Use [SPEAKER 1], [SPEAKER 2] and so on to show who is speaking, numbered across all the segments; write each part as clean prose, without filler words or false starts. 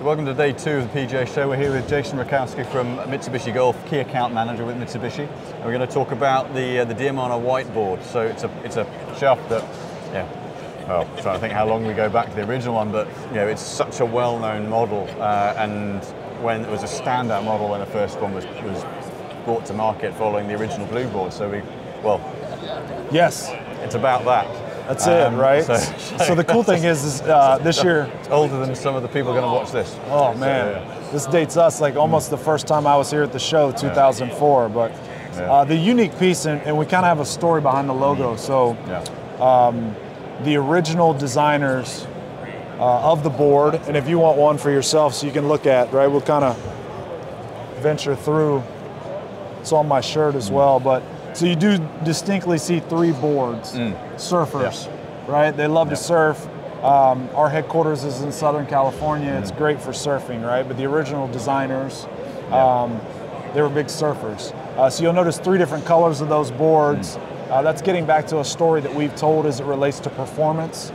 [SPEAKER 1] So welcome to day 2 of the PGA show. We're here with Jason Rakowski from Mitsubishi Golf, Key Account Manager with Mitsubishi. And we're going to talk about the DIAMANA whiteboard. So it's a shaft that, well, I'm trying to think how long we go back to the original one, but it's such a well-known model. And when it was a standout model when the first one was brought to market following the original blue board. So
[SPEAKER 2] yes,
[SPEAKER 1] it's about that.
[SPEAKER 2] That's it, right? So the cool thing is this year...
[SPEAKER 1] It's older than some of the people going to watch this.
[SPEAKER 2] Oh, man. This dates us like almost the first time I was here at the show, 2004. But the unique piece, and we kind of have a story behind the logo. So the original designers of the board, and if you want one for yourself so you can look at, right, we'll kind of venture through. It's on my shirt as well, but so you do distinctly see 3 boards, surfers, right? They love to surf. Our headquarters is in Southern California. It's great for surfing, right? But the original designers, they were big surfers. So you'll notice 3 different colors of those boards. That's getting back to a story that we've told as it relates to performance.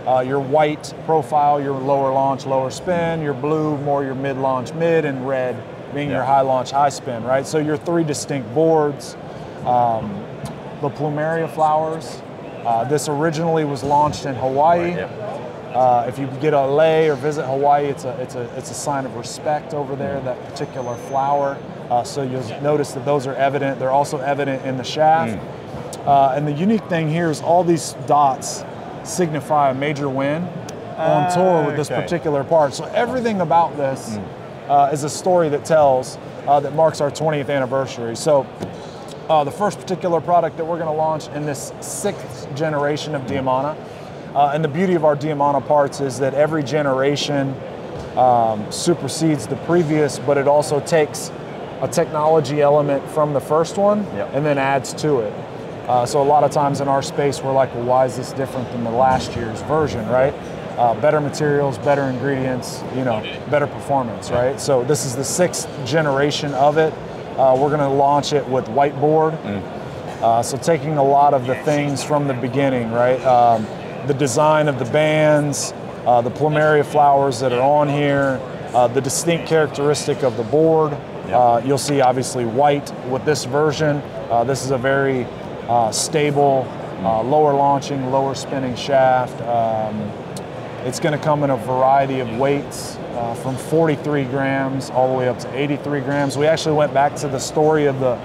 [SPEAKER 2] Your white profile, your lower launch, lower spin. Your blue, more your mid launch, mid, and red being your high launch, high spin, right? So your 3 distinct boards. The plumeria flowers. This originally was launched in Hawaii. If you get a lay or visit Hawaii, it's a sign of respect over there, that particular flower. So you'll notice that those are evident. They're also evident in the shaft. And the unique thing here is all these dots signify a major win on tour with this particular part. So everything about this is a story that tells, that marks our 20th anniversary. So the first particular product that we're going to launch in this 6th generation of DIAMANA. And the beauty of our DIAMANA parts is that every generation supersedes the previous, but it also takes a technology element from the first one and then adds to it. So a lot of times in our space, we're like, well, why is this different than the last year's version, right? Better materials, better ingredients, better performance, right? So this is the 6th generation of it. We're going to launch it with whiteboard. So taking a lot of the things from the beginning, right? The design of the bands, the plumeria flowers that are on here, the distinct characteristic of the board. You'll see obviously white with this version. This is a very stable, lower launching, lower spinning shaft. It's going to come in a variety of weights. From 43 grams all the way up to 83 grams. We actually went back to the story of the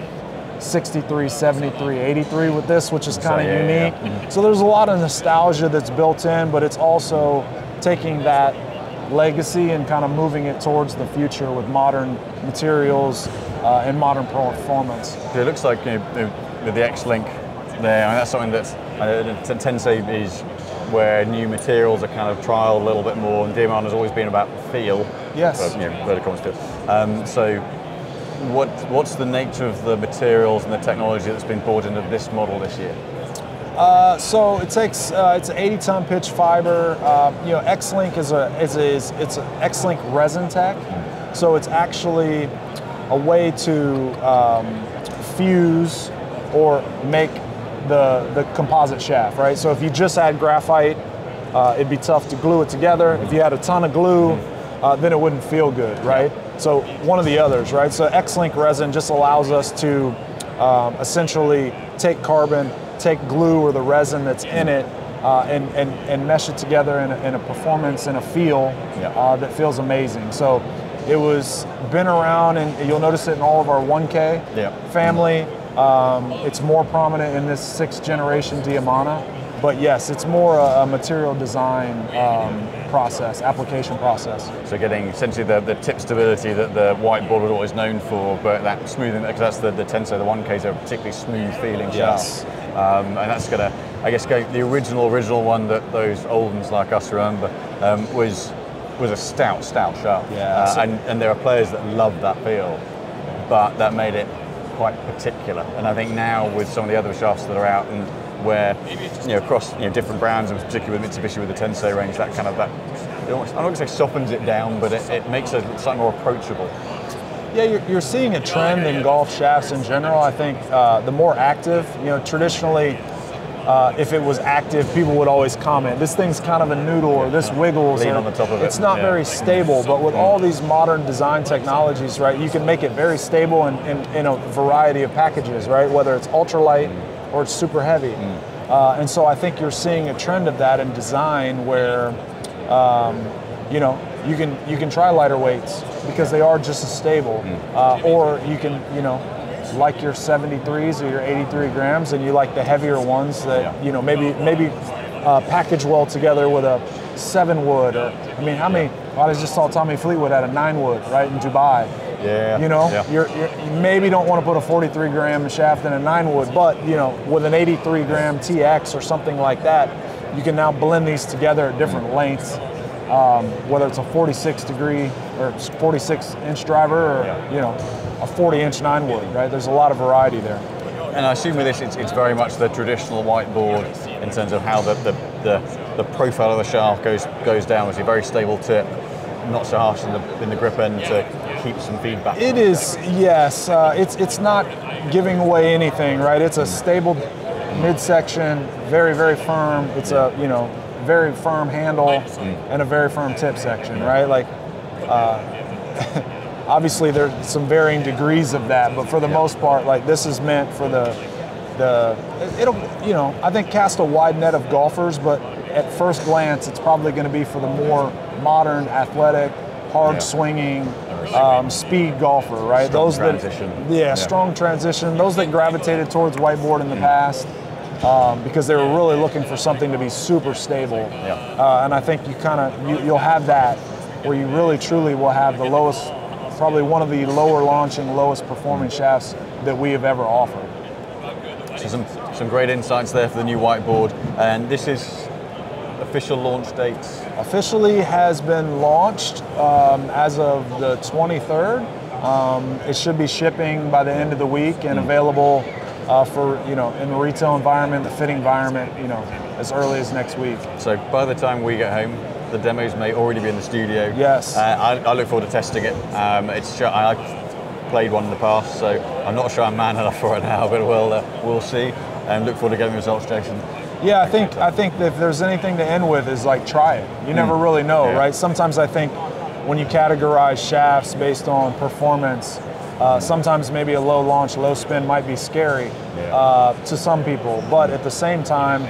[SPEAKER 2] 63, 73, 83 with this, which is kind of unique. So there's a lot of nostalgia that's built in, but it's also taking that legacy and kind of moving it towards the future with modern materials and modern performance.
[SPEAKER 1] It looks like with the X-Link there, I mean, that's something that's Tensei is where new materials are kind of trialed a little bit more, and DIAMANA has always been about feel.
[SPEAKER 2] Yes.
[SPEAKER 1] So what's the nature of the materials and the technology that's been brought into this model this year?
[SPEAKER 2] So it takes it's an 80-ton pitch fiber. X-Link it's an X-Link resin tech. So it's actually a way to fuse or make the composite shaft, right? So if you just add graphite, it'd be tough to glue it together. If you had a ton of glue, then it wouldn't feel good, right? So one of the others, right? So X-Link resin just allows us to essentially take carbon, take glue or the resin that's in it, and mesh it together in a performance and a feel that feels amazing. So it was been around, and you'll notice it in all of our 1K family. It's more prominent in this 6th generation DIAMANA, but yes, it's more a material design process, application process.
[SPEAKER 1] So getting essentially the tip stability that the whiteboard was always known for, but that smoothing, because that's the Tensei, the 1Ks are a particularly smooth feeling shaft. And that's going to, I guess, the original one that those old ones like us remember was a stout shaft. And there are players that love that feel, but that made it quite particular. And I think now with some of the other shafts that are out, and where across different brands, and particularly with Mitsubishi with the Tensei range, that kind of it almost, I'm not going to say softens it down, but it makes it slightly more approachable.
[SPEAKER 2] Yeah, you're seeing a trend in golf shafts in general. I think the more active, traditionally if it was active, people would always comment, this thing's kind of a noodle, or this wiggles.
[SPEAKER 1] Lean
[SPEAKER 2] or
[SPEAKER 1] on the top of it.
[SPEAKER 2] It's not very stable, but with all these modern design technologies, right, you can make it very stable in a variety of packages, right, whether it's ultralight or it's super heavy. And so I think you're seeing a trend of that in design where, you know, you can try lighter weights because they are just as stable, or you can, you know, like your 73s or your 83 grams, and you like the heavier ones that you know maybe package well together with a 7 wood, or I mean, how many? I just saw Tommy Fleetwood at a 9 wood right in Dubai. You know, you maybe don't want to put a 43 gram shaft in a 9 wood, but you know, with an 83 gram TX or something like that, you can now blend these together at different lengths, whether it's a 46 degree or 46 inch driver, or you know, a 40 inch 9 wood, right? There's a lot of variety there.
[SPEAKER 1] And I assume with this, it's very much the traditional whiteboard in terms of how the profile of the shaft goes down. It's a very stable tip, not so harsh in the grip end to keep some feedback.
[SPEAKER 2] It is, yes. It's not giving away anything, right? It's a stable midsection, very, very firm. It's a, you know, very firm handle and a very firm tip section, right? Like, obviously there's some varying degrees of that, but for the most part, like, this is meant for it'll, you know, I think cast a wide net of golfers, but at first glance, it's probably going to be for the more modern, athletic, hard swinging, speed golfer, right?
[SPEAKER 1] Strong transition.
[SPEAKER 2] Strong transition. Those that gravitated towards whiteboard in the past, because they were really looking for something to be super stable. And I think you'll have that, where you really truly will have the lowest, probably one of the lower launching, lowest performing shafts that we have ever offered.
[SPEAKER 1] So some great insights there for the new whiteboard. And this is official launch dates?
[SPEAKER 2] Officially has been launched as of the 23rd. It should be shipping by the end of the week and available for, you know, in the retail environment, the fitting environment, you know, as early as next week.
[SPEAKER 1] So by the time we get home, the demos may already be in the studio.
[SPEAKER 2] Yes.
[SPEAKER 1] I look forward to testing it. I've played one in the past, so I'm not sure I'm man enough for it now, but we'll see, and look forward to getting the results, Jason.
[SPEAKER 2] Yeah, I think that if there's anything to end with is like, try it. You never really know, right? Sometimes I think when you categorize shafts based on performance, sometimes maybe a low launch, low spin might be scary to some people, but at the same time,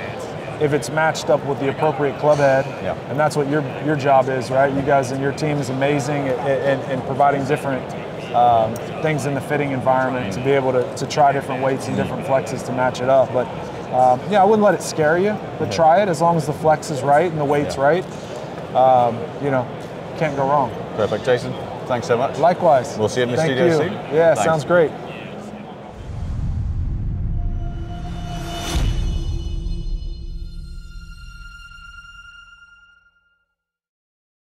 [SPEAKER 2] if it's matched up with the appropriate club head, and that's what your job is, right? You guys and your team is amazing in providing different things in the fitting environment to be able to try different weights and different flexes to match it up. But I wouldn't let it scare you, but try it as long as the flex is right and the weight's right. You know, can't go wrong.
[SPEAKER 1] Perfect, Jason. Thanks so much.
[SPEAKER 2] Likewise.
[SPEAKER 1] We'll see you in the studio soon.
[SPEAKER 2] Yeah, thanks. Sounds great.